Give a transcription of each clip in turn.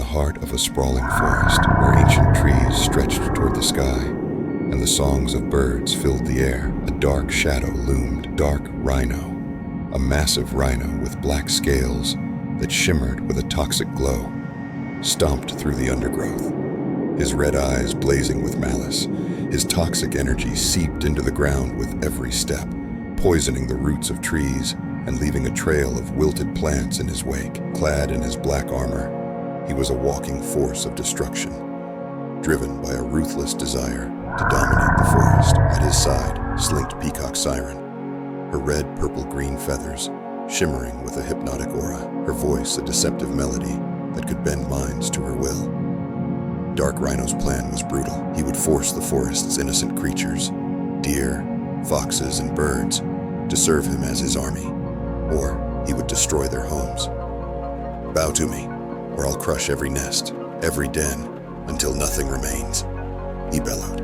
heart of a sprawling forest where ancient trees stretched toward the sky, and the songs of birds filled the air. A dark shadow loomed. Dark Rhino, a massive rhino with black scales that shimmered with a toxic glow, stomped through the undergrowth, his red eyes blazing with malice. His toxic energy seeped into the ground with every step, poisoning the roots of trees and leaving a trail of wilted plants in his wake. Clad in his black armor, he was a walking force of destruction, driven by a ruthless desire to dominate the forest. At his side slinked Peacock Siren, her red, purple-green feathers shimmering with a hypnotic aura, her voice a deceptive melody that could bend minds to her will. Dark Rhino's plan was brutal. He would force the forest's innocent creatures, deer, foxes, and birds, to serve him as his army, or he would destroy their homes. Bow to me, or I'll crush every nest, every den, until nothing remains, he bellowed,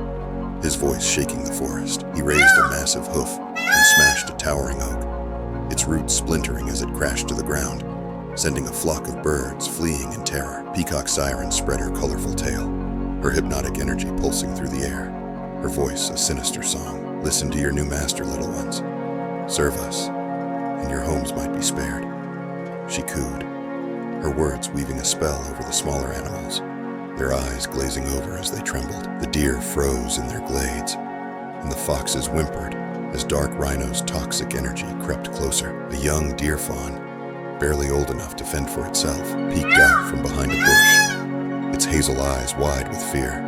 his voice shaking the forest. He raised a massive hoof and smashed a towering oak, its roots splintering as it crashed to the ground, sending a flock of birds fleeing in terror. Peacock Siren spread her colorful tail, her hypnotic energy pulsing through the air, her voice a sinister song. Listen to your new master, little ones. Serve us, and your homes might be spared, she cooed, her words weaving a spell over the smaller animals, their eyes glazing over as they trembled. The deer froze in their glades, and the foxes whimpered as Dark Rhino's toxic energy crept closer. A young deer fawn, barely old enough to fend for itself, peeked out from behind a bush, its hazel eyes wide with fear.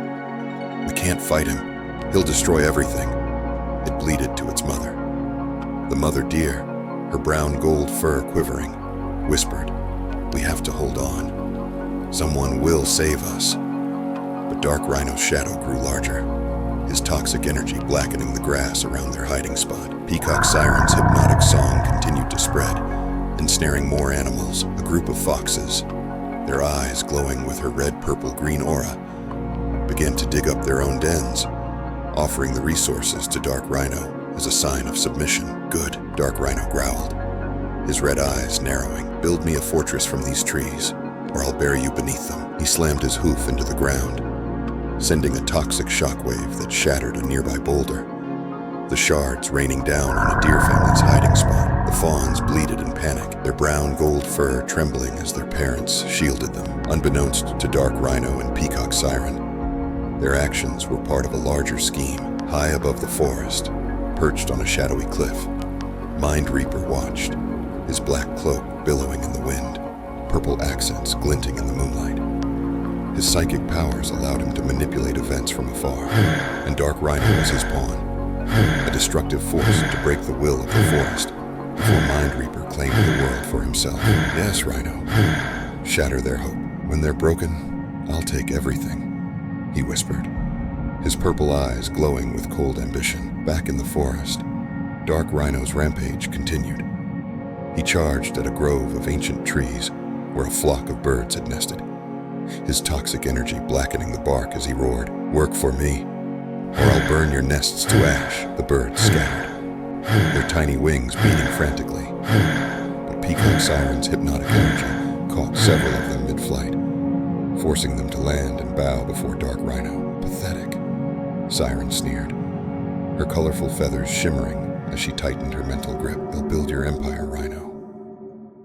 We can't fight him. He'll destroy everything, it bleated to its mother. The mother deer, her brown gold fur quivering, whispered, we have to hold on. Someone will save us. But Dark Rhino's shadow grew larger, his toxic energy blackening the grass around their hiding spot. Peacock Siren's hypnotic song continued to spread, ensnaring more animals. A group of foxes, their eyes glowing with her red, purple, green aura, began to dig up their own dens, offering the resources to Dark Rhino as a sign of submission. Good, Dark Rhino growled, his red eyes narrowing. Build me a fortress from these trees, or I'll bury you beneath them. He slammed his hoof into the ground, sending a toxic shockwave that shattered a nearby boulder, the shards raining down on a deer family's hiding spot. The fawns bleated in panic, their brown gold fur trembling as their parents shielded them. Unbeknownst to Dark Rhino and Peacock Siren, their actions were part of a larger scheme. High above the forest, perched on a shadowy cliff, Mind Reaper watched, his black cloak billowing in the wind, purple accents glinting in the moonlight. His psychic powers allowed him to manipulate events from afar, and Dark Rhino was his pawn, a destructive force to break the will of the forest before Mind Reaper claimed the world for himself. Yes, Rhino, shatter their hope. When they're broken, I'll take everything, he whispered, his purple eyes glowing with cold ambition. Back in the forest, Dark Rhino's rampage continued. He charged at a grove of ancient trees where a flock of birds had nested, his toxic energy blackening the bark as he roared, work for me, or I'll burn your nests to ash. The birds scattered, their tiny wings beating frantically, but Peacock Siren's hypnotic energy caught several of them mid-flight, forcing them to land and bow before Dark Rhino. Pathetic, Siren sneered, her colorful feathers shimmering as she tightened her mental grip. They'll build your empire, Rhino,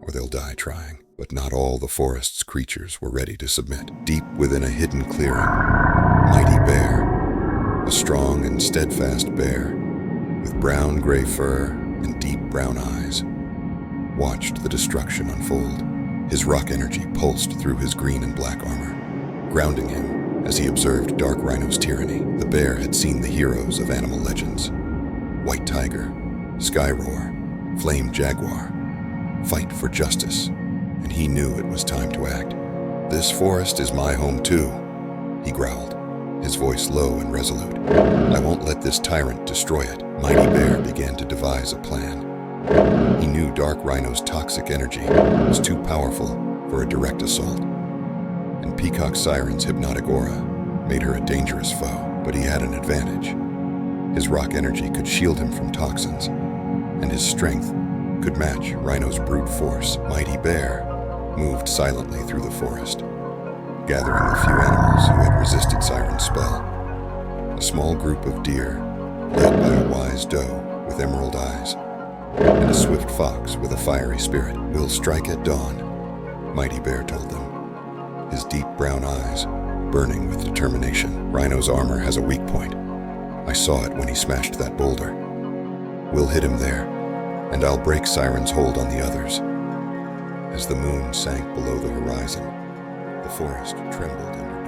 or they'll die trying. But not all the forest's creatures were ready to submit. Deep within a hidden clearing, Mighty Bear, a strong and steadfast bear with brown-gray fur and deep brown eyes, watched the destruction unfold. His rock energy pulsed through his green and black armor, grounding him as he observed Dark Rhino's tyranny. The bear had seen the heroes of animal legends: White Tiger, Sky Roar, Flame Jaguar, fight for justice, and he knew it was time to act. This forest is my home too, he growled, his voice low and resolute. I won't let this tyrant destroy it. Mighty Bear began to devise a plan. He knew Dark Rhino's toxic energy was too powerful for a direct assault, and Peacock Siren's hypnotic aura made her a dangerous foe. But he had an advantage. His rock energy could shield him from toxins, and his strength could match Rhino's brute force. Mighty Bear moved silently through the forest, gathering the few animals who had resisted Siren's spell. A small group of deer, led by a wise doe with emerald eyes, and a swift fox with a fiery spirit, will strike at dawn, Mighty Bear told them, his deep brown eyes burning with determination. Rhino's armor has a weak point. I saw it when he smashed that boulder. We'll hit him there, and I'll break Siren's hold on the others. As the moon sank below the horizon, the forest trembled under